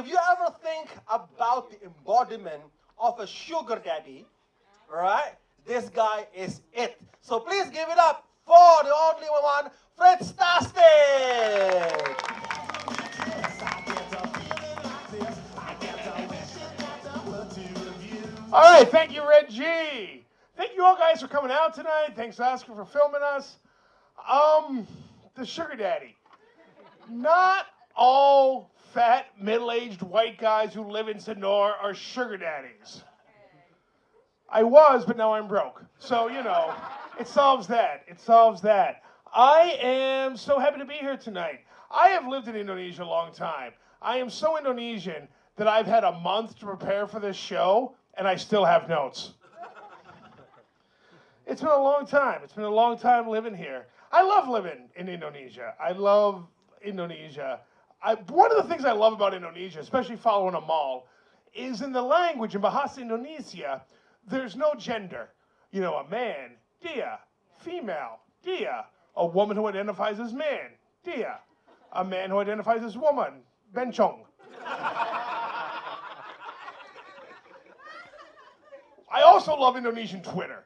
if you ever think about the embodiment of a sugar daddy, right, this guy is it. So please give it up for the only one, Fritz. All right, thank you, Reggie. Thank you all guys for coming out tonight. Thanks, Oscar, for filming us. The sugar daddy. Not all fat, middle-aged white guys who live in Sonora are sugar daddies. I was, but now I'm broke. So, you know, it solves that. It solves that. I am so happy to be here tonight. I have lived in Indonesia a long time. I am so Indonesian that I've had a month to prepare for this show, and I still have notes. It's been a long time. It's been a long time living here. I love living in Indonesia. I love Indonesia. One of the things I love about Indonesia, especially following a mall, is in the language, in Bahasa Indonesia, there's no gender. You know, a man, dia, female, dia, a woman who identifies as man, dia, a man who identifies as woman, bencong. I also love Indonesian Twitter.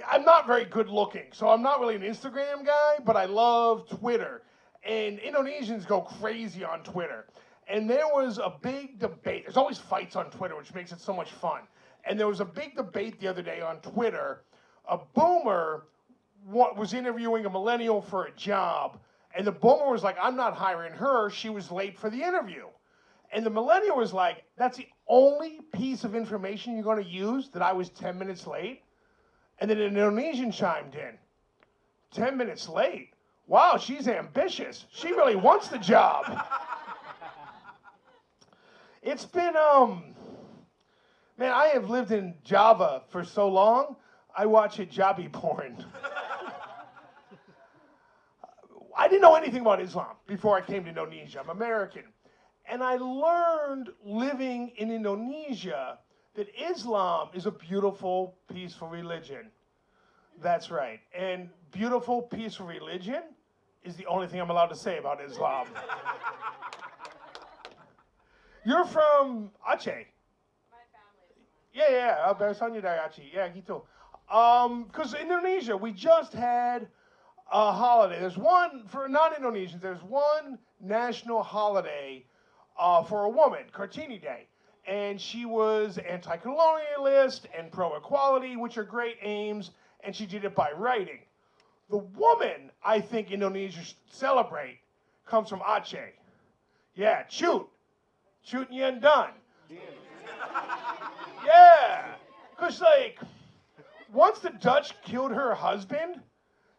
I'm not very good looking, so I'm not really an Instagram guy, but I love Twitter. And Indonesians go crazy on Twitter. And there was a big debate. There's always fights on Twitter, which makes it so much fun. And there was a big debate the other day on Twitter. A boomer was interviewing a millennial for a job, and the boomer was like, I'm not hiring her. She was late for the interview. And the millennial was like, that's the only piece of information you're going to use, that I was 10 minutes late? And then an Indonesian chimed in. 10 minutes late? Wow, she's ambitious. She really wants the job. It's been, man, I have lived in Java for so long, I watch hijabi porn. I didn't know anything about Islam before I came to Indonesia. I'm American. And I learned living in Indonesia that Islam is a beautiful, peaceful religion. That's right. And beautiful, peaceful religion is the only thing I'm allowed to say about Islam. You're from Aceh. My family is Yeah, Bersanya dari Aceh. Yeah, gitu. Because Indonesia, we just had a holiday. There's one, for non-Indonesians, there's one national holiday for a woman, Kartini Day. And she was anti-colonialist and pro-equality, which are great aims, and she did it by writing. The woman I think Indonesia should celebrate comes from Aceh. Yeah, Chut Nyan Dan. Yeah, because like, once the Dutch killed her husband,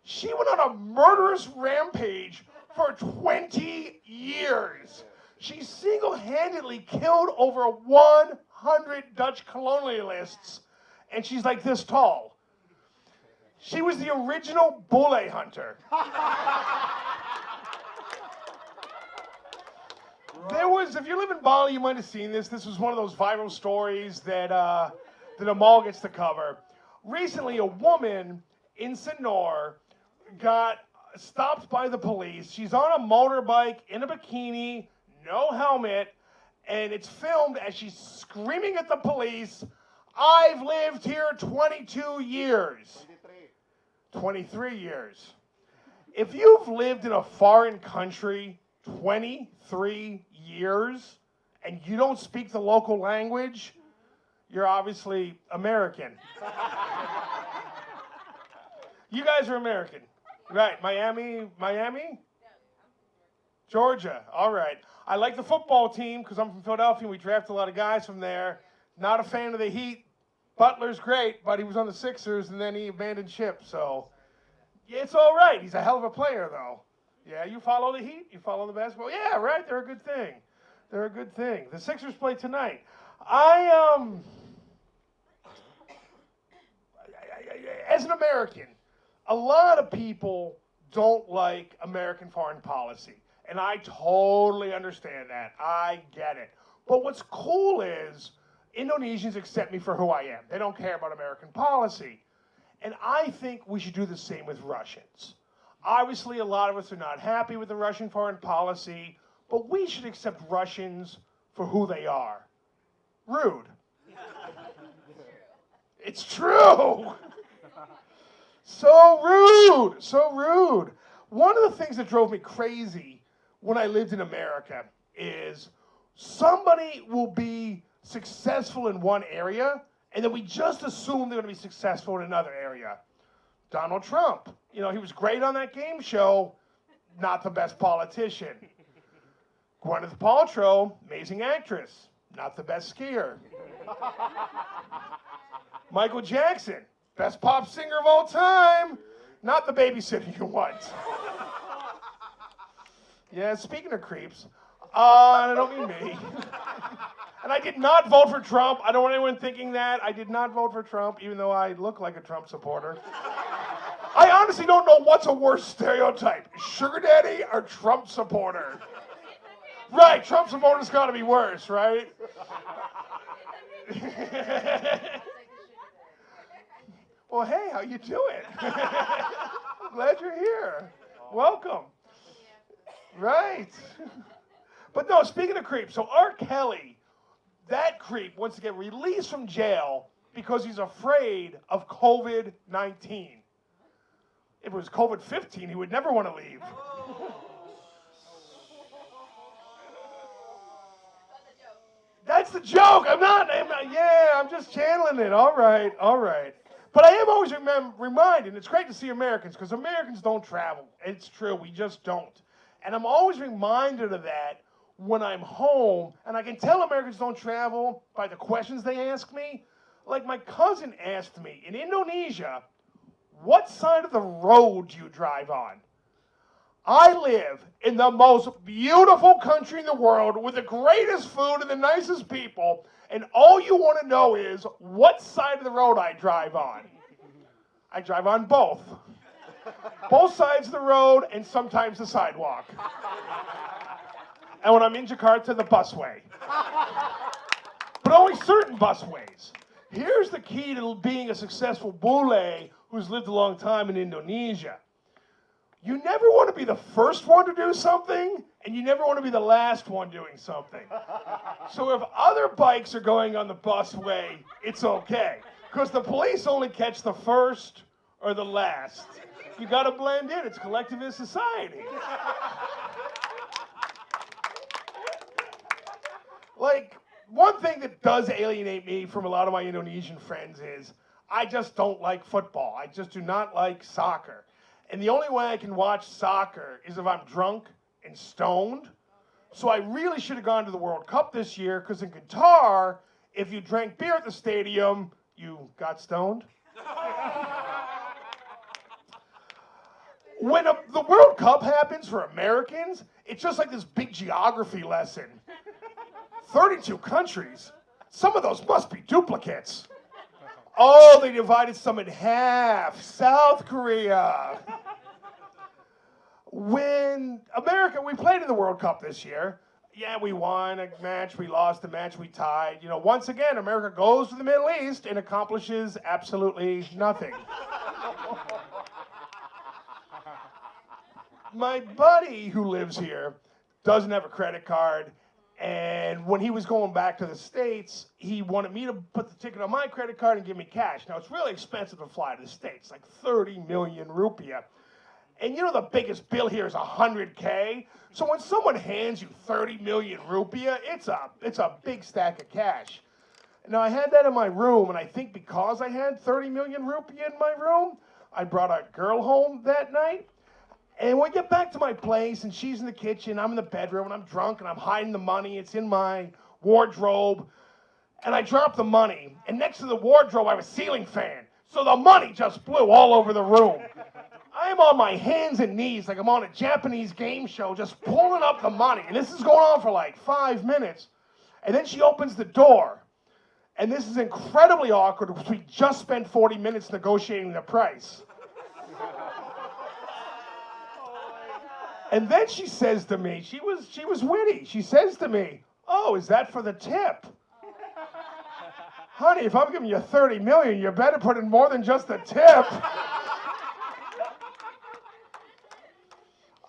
she went on a murderous rampage for 20 years. She single-handedly killed over 100 Dutch colonialists, and she's like this tall. She was the original bule hunter. There was, if you live in Bali, you might have seen this. This was one of those viral stories that a mall gets to cover. Recently, a woman in Sonora got stopped by the police. She's on a motorbike in a bikini, no helmet, and it's filmed as she's screaming at the police, I've lived here 22 years. 23 years. If you've lived in a foreign country 23 years and you don't speak the local language, you're obviously American. You guys are American. Right, Miami? Georgia, all right. I like the football team because I'm from Philadelphia and we draft a lot of guys from there. Not a fan of the Heat. Butler's great, but he was on the Sixers and then he abandoned ship, so yeah, it's all right. He's a hell of a player, though. Yeah, you follow the Heat? You follow the basketball? Yeah, right, they're a good thing. They're a good thing. The Sixers play tonight. As an American, a lot of people don't like American foreign policy. And I totally understand that. I get it. But what's cool is Indonesians accept me for who I am. They don't care about American policy. And I think we should do the same with Russians. Obviously, a lot of us are not happy with the Russian foreign policy, but we should accept Russians for who they are. Rude. It's true. So rude, so rude. One of the things that drove me crazy when I lived in America is somebody will be successful in one area, and then we just assume they're going to be successful in another area. Donald Trump, you know, he was great on that game show, not the best politician. Gwyneth Paltrow, amazing actress, not the best skier. Michael Jackson, best pop singer of all time, not the babysitter you want. Yeah, speaking of creeps, I don't mean me. And I did not vote for Trump. I don't want anyone thinking that. I did not vote for Trump, even though I look like a Trump supporter. I honestly don't know what's a worse stereotype, sugar daddy or Trump supporter. Right, Trump supporter's got to be worse, right? Well, hey, how you doing? I'm glad you're here. Welcome. Right. But no, speaking of creeps, so R. Kelly, that creep wants to get released from jail because he's afraid of COVID-19. If it was COVID-15, he would never want to leave. That's the joke. I'm just channeling it. All right. But I am always reminded, it's great to see Americans, because Americans don't travel. It's true, we just don't. And I'm always reminded of that when I'm home, and I can tell Americans don't travel by the questions they ask me. Like my cousin asked me, in Indonesia, what side of the road do you drive on? I live in the most beautiful country in the world with the greatest food and the nicest people, and all you want to know is what side of the road I drive on. I drive on both. Both sides of the road and sometimes the sidewalk. And when I'm in Jakarta, the busway. But only certain busways. Here's the key to being a successful bule who's lived a long time in Indonesia. You never want to be the first one to do something, and you never want to be the last one doing something. So if other bikes are going on the busway, it's okay. Because the police only catch the first or the last. You got to blend in. It's collectivist society. Like, one thing that does alienate me from a lot of my Indonesian friends is I just don't like football. I just do not like soccer. And the only way I can watch soccer is if I'm drunk and stoned. So I really should have gone to the World Cup this year, because in Qatar, if you drank beer at the stadium, you got stoned. When the World Cup happens for Americans, it's just like this big geography lesson. 32 countries. Some of those must be duplicates. Oh, they divided some in half. South Korea. When we played in the World Cup this year. Yeah, we won a match, we lost a match, we tied. You know, once again, America goes to the Middle East and accomplishes absolutely nothing. My buddy who lives here doesn't have a credit card. And when he was going back to the States, he wanted me to put the ticket on my credit card and give me cash. Now, it's really expensive to fly to the States, like 30 million rupiah. And you know the biggest bill here is 100K? So when someone hands you 30 million rupiah, it's a big stack of cash. Now, I had that in my room, and I think because I had 30 million rupiah in my room, I brought a girl home that night. And when I get back to my place, and she's in the kitchen, I'm in the bedroom, and I'm drunk, and I'm hiding the money. It's in my wardrobe. And I drop the money. And next to the wardrobe, I have a ceiling fan. So the money just flew all over the room. I am on my hands and knees like I'm on a Japanese game show, just pulling up the money. And this is going on for like 5 minutes. And then she opens the door. And this is incredibly awkward because we just spent 40 minutes negotiating the price. And then she says to me, she was witty. She says to me, "Oh, is that for the tip?" Honey, if I'm giving you 30 million, you better put in more than just the tip.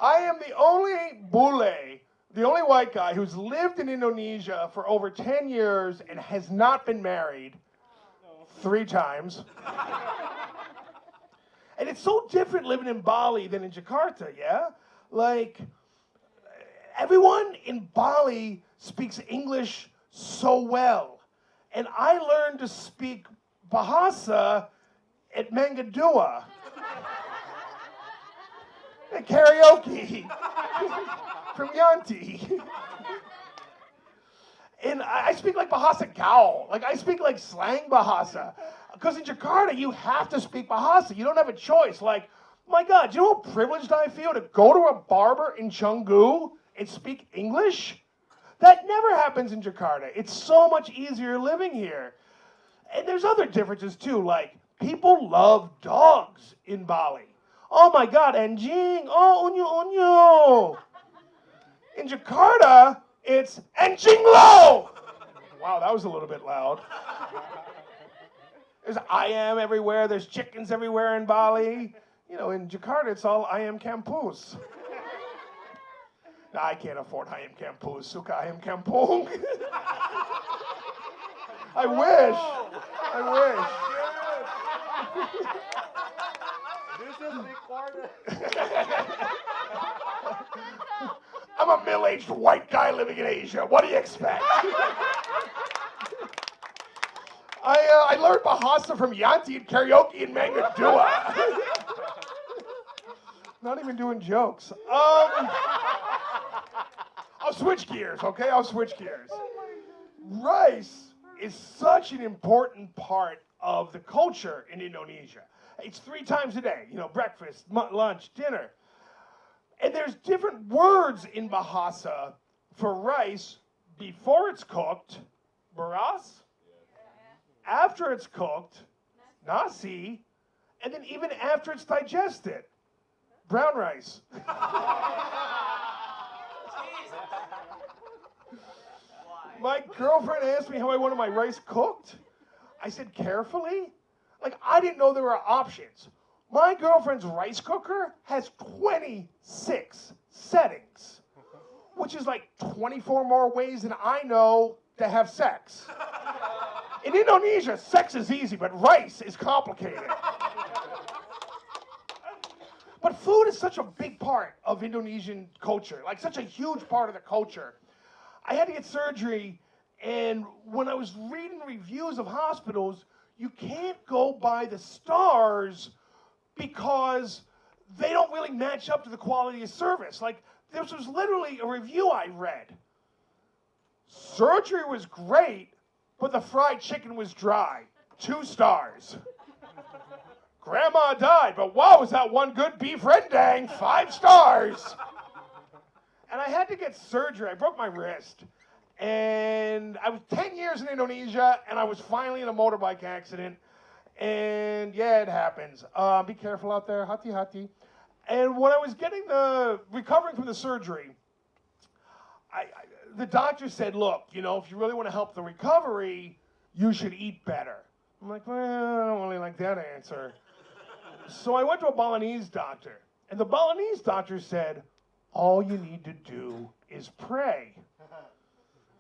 I am the only bule The only white guy who's lived in Indonesia for over 10 years and has not been married 3 times. And it's so different living in Bali than in Jakarta, yeah? Like, everyone in Bali speaks English so well. And I learned to speak Bahasa at Mangadua. At karaoke. From Yanti. And I speak like Bahasa Gaul. Like, I speak like slang Bahasa. Because in Jakarta, you have to speak Bahasa. You don't have a choice. Like, my God, do you know how privileged I feel to go to a barber in Canggu and speak English? That never happens in Jakarta. It's so much easier living here. And there's other differences too. Like, people love dogs in Bali. Oh my God, anjing. Oh, unyu. In Jakarta, it's anjing lo. Wow, that was a little bit loud. There's ayam everywhere. There's chickens everywhere in Bali. You know, in Jakarta, it's all ayam kampus. No, I can't afford ayam kampus. Suka ayam kampung. I wish. This is recorded. I'm a middle-aged white guy living in Asia. What do you expect? I learned Bahasa from Yanti and karaoke in Mangadua. Not even doing jokes. I'll switch gears, okay? Rice is such an important part of the culture in Indonesia. It's 3 times a day, you know, breakfast, lunch, dinner. And there's different words in Bahasa for rice before it's cooked, beras, after it's cooked, nasi, and then even after it's digested, brown rice. My girlfriend asked me how I wanted my rice cooked. I said, carefully. Like, I didn't know there were options. My girlfriend's rice cooker has 26 settings, which is like 24 more ways than I know to have sex. In Indonesia, sex is easy, but rice is complicated. But food is such a big part of Indonesian culture, like such a huge part of the culture. I had to get surgery, and when I was reading reviews of hospitals, you can't go by the stars because they don't really match up to the quality of service. Like, this was literally a review I read. Surgery was great, but the fried chicken was dry. 2 stars. Grandma died, but wow, was that one good beef rendang? 5 stars. And I had to get surgery. I broke my wrist. And I was 10 years in Indonesia, and I was finally in a motorbike accident. And yeah, it happens. Be careful out there, hati-hati. And when I was recovering from the surgery, the doctor said, look, you know, if you really want to help the recovery, you should eat better. I'm like, well, I don't really like that answer. So I went to a Balinese doctor, and the Balinese doctor said, all you need to do is pray.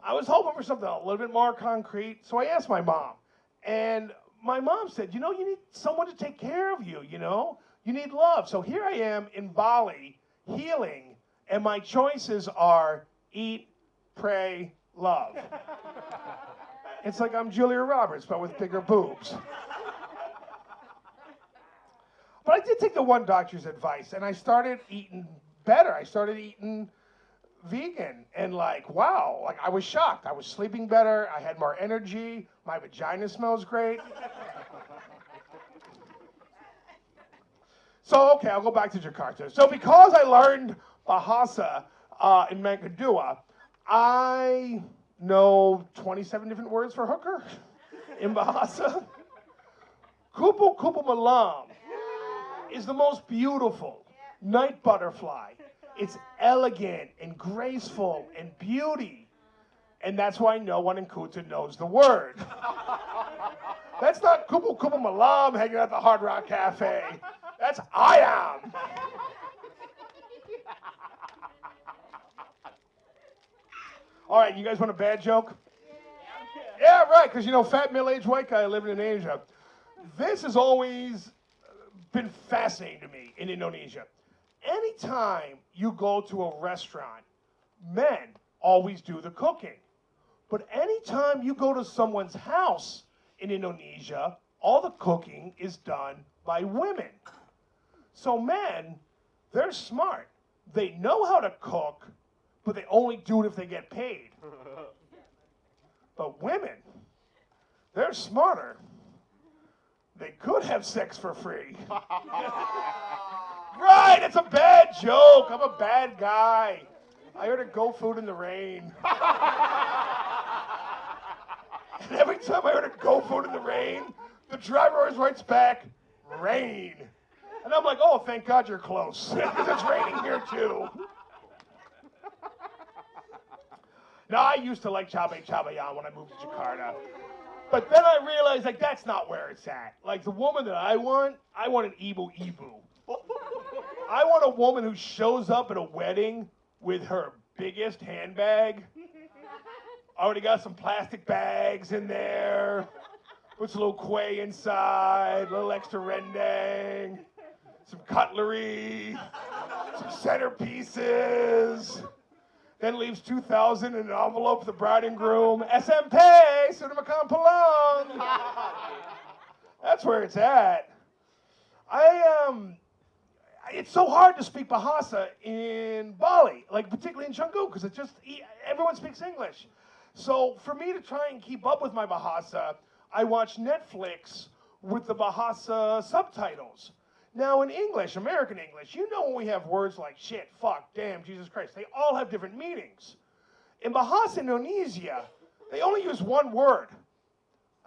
I was hoping for something a little bit more concrete, so I asked my mom. And my mom said, you know, you need someone to take care of you, you know? You need love. So here I am in Bali, healing, and my choices are eat, pray, love. It's like I'm Julia Roberts, but with bigger boobs. But I did take the one doctor's advice, and I started eating better. I started eating vegan, and like, wow, like I was shocked. I was sleeping better. I had more energy. My vagina smells great. So, okay, I'll go back to Jakarta. So because I learned Bahasa in Mangadua, I know 27 different words for hooker in Bahasa. Kupu kupu malam is the most beautiful night butterfly. It's elegant and graceful and beauty. And that's why no one in Kuta knows the word. That's not kupu kupu malam hanging out at the Hard Rock Cafe. That's I am. All right, you guys want a bad joke? Yeah, right, because, fat middle-aged white guy living in Asia. This has always been fascinating to me in Indonesia. Anytime you go to a restaurant, men always do the cooking. But anytime you go to someone's house in Indonesia, all the cooking is done by women. So men, they're smart. They know how to cook, but they only do it if they get paid. But women, they're smarter. They could have sex for free. Right, it's a bad joke. I'm a bad guy. I ordered Go Food in the rain. And every time I order Go Food in the rain, the driver always writes back, rain. And I'm like, oh, thank God you're close, because it's raining here too. Now, I used to like Cabai Cabayan when I moved to Jakarta. But then I realized, that's not where it's at. Like, the woman that I want an Ibu Ibu. I want a woman who shows up at a wedding with her biggest handbag. Already got some plastic bags in there. Puts a little quay inside, a little extra rendang, some cutlery, some centerpieces. Then leaves 2,000 in an envelope for the bride and groom. SMP, sudah makan pulang. That's where it's at. It's so hard to speak Bahasa in Bali, particularly in Canggu, because everyone speaks English. So for me to try and keep up with my Bahasa, I watch Netflix with the Bahasa subtitles. Now in English, American English, when we have words like shit, fuck, damn, Jesus Christ, they all have different meanings. In Bahasa Indonesia, they only use one word,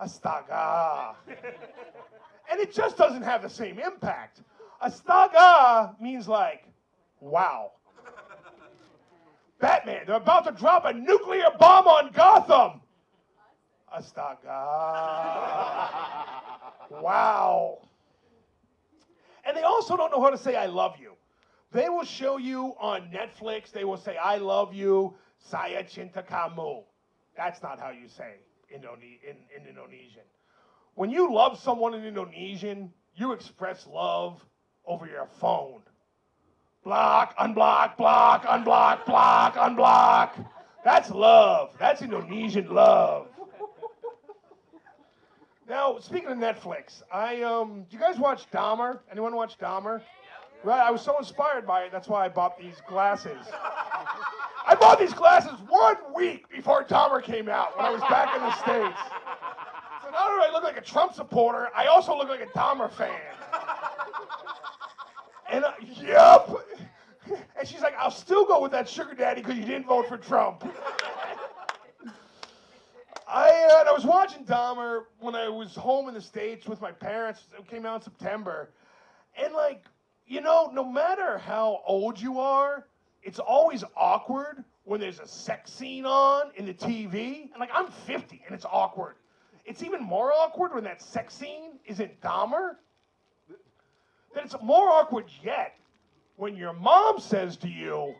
astaga. And it just doesn't have the same impact. Astaga means wow. Batman, they're about to drop a nuclear bomb on Gotham. Astaga. Wow. And they also don't know how to say I love you. They will show you on Netflix, they will say I love you, saya cinta kamu. That's not how you say in Indonesian. When you love someone in Indonesian, you express love over your phone. Block, unblock, block, unblock, block, unblock. That's love. That's Indonesian love. Now, speaking of Netflix, do you guys watch Dahmer? Anyone watch Dahmer? Right, I was so inspired by it, that's why I bought these glasses. I bought these glasses 1 week before Dahmer came out when I was back in the States. So not only do I look like a Trump supporter, I also look like a Dahmer fan. And, yep. And she's like, I'll still go with that sugar daddy because you didn't vote for Trump. I was watching Dahmer when I was home in the States with my parents. It came out in September. And no matter how old you are, it's always awkward when there's a sex scene on in the TV. And I'm 50 and it's awkward. It's even more awkward when that sex scene is in Dahmer. Then it's more awkward yet when your mom says to you,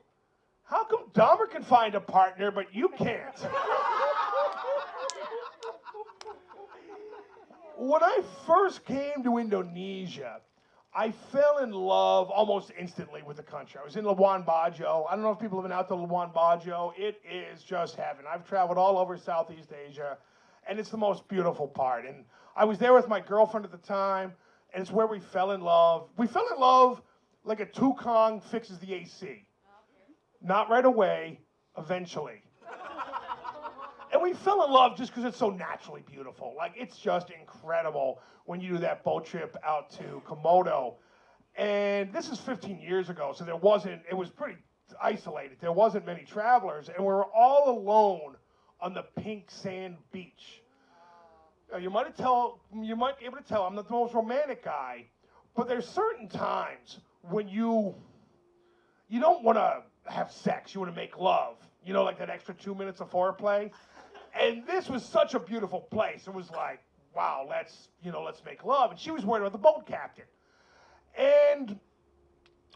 how come Dahmer can find a partner but you can't? When I first came to Indonesia, I fell in love almost instantly with the country. I was in Labuan Bajo. I don't know if people have been out to Labuan Bajo. It is just heaven. I've traveled all over Southeast Asia, and it's the most beautiful part. And I was there with my girlfriend at the time, and it's where we fell in love. We fell in love like a Tukang fixes the AC. Not right away, eventually. And we fell in love just because it's so naturally beautiful. It's just incredible when you do that boat trip out to Komodo. And this is 15 years ago, so it was pretty isolated. There wasn't many travelers, and we were all alone on the pink sand beach. Now, you might be able to tell I'm not the most romantic guy, but there's certain times when you don't want to have sex, you want to make love. Like that extra 2 minutes of foreplay. And this was such a beautiful place. It was wow, let's make love. And she was worried about the boat captain. And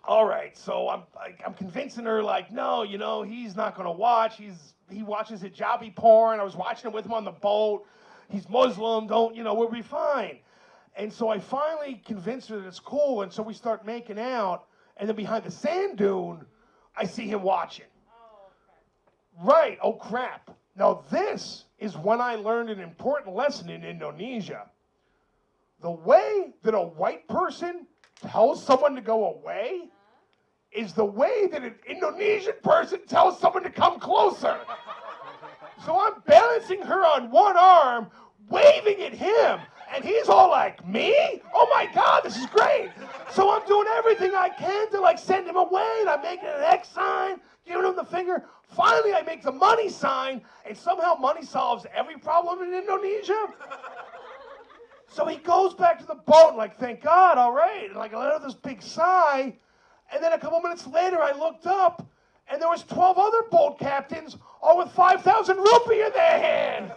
all right, so I'm convincing her no, he's not going to watch. He's he watches hijabi porn. I was watching it with him on the boat. He's Muslim, we'll be fine. And so I finally convinced her that it's cool, and so we start making out, and then behind the sand dune, I see him watching. Right, oh crap. Now this is when I learned an important lesson in Indonesia. The way that a white person tells someone to go away is the way that an Indonesian person tells someone to come closer. So I'm balancing her on one arm, waving at him, and he's all like, me? Oh my God, this is great. So I'm doing everything I can to send him away, and I'm making an X sign, giving him the finger. Finally, I make the money sign, and somehow money solves every problem in Indonesia. So he goes back to the boat, thank God, all right. And I let out this big sigh, and then a couple minutes later, I looked up, and there was 12 other boat captains, all with 5,000 rupee in their hand.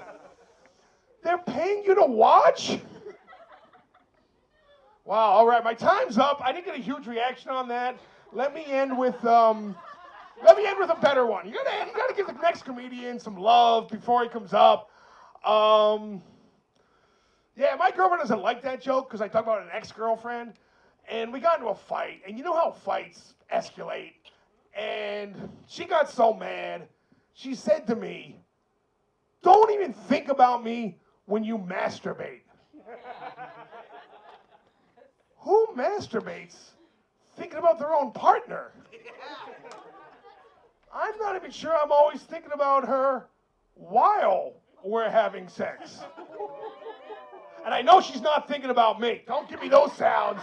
They're paying you to watch? Wow, all right, my time's up. I didn't get a huge reaction on that. Let me end with a better one. You gotta give the next comedian some love before he comes up. Yeah, my girlfriend doesn't like that joke because I talk about an ex-girlfriend, and we got into a fight, and you know how fights escalate, and she got so mad, she said to me, don't even think about me when you masturbate. Who masturbates thinking about their own partner? I'm not even sure I'm always thinking about her while we're having sex. And I know she's not thinking about me. Don't give me those sounds.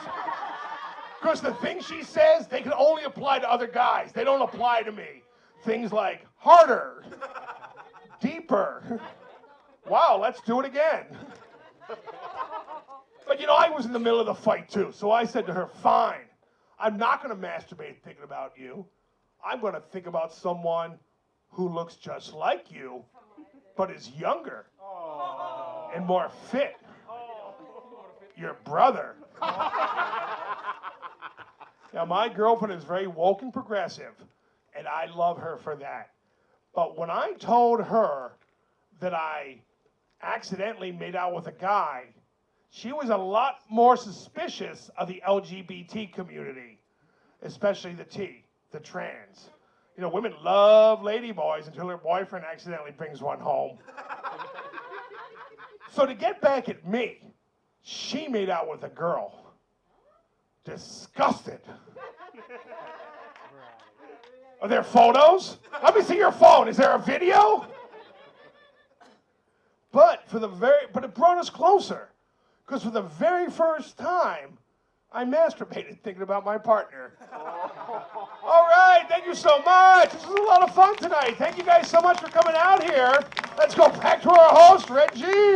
Because the things she says, they can only apply to other guys. They don't apply to me. Things like harder, deeper. Wow, let's do it again. But I was in the middle of the fight too. So I said to her, fine, I'm not going to masturbate thinking about you. I'm going to think about someone who looks just like you, but is younger and more fit. Your brother. Now, my girlfriend is very woke and progressive, and I love her for that. But when I told her that I accidentally made out with a guy, she was a lot more suspicious of the LGBT community, especially the trans. Women love ladyboys until their boyfriend accidentally brings one home. So to get back at me, she made out with a girl. Disgusted. Are there photos? Let me see your phone. Is there a video? But it brought us closer. Because for the very first time, I masturbated thinking about my partner. All right, thank you so much. This was a lot of fun tonight. Thank you guys so much for coming out here. Let's go back to our host, Reggie.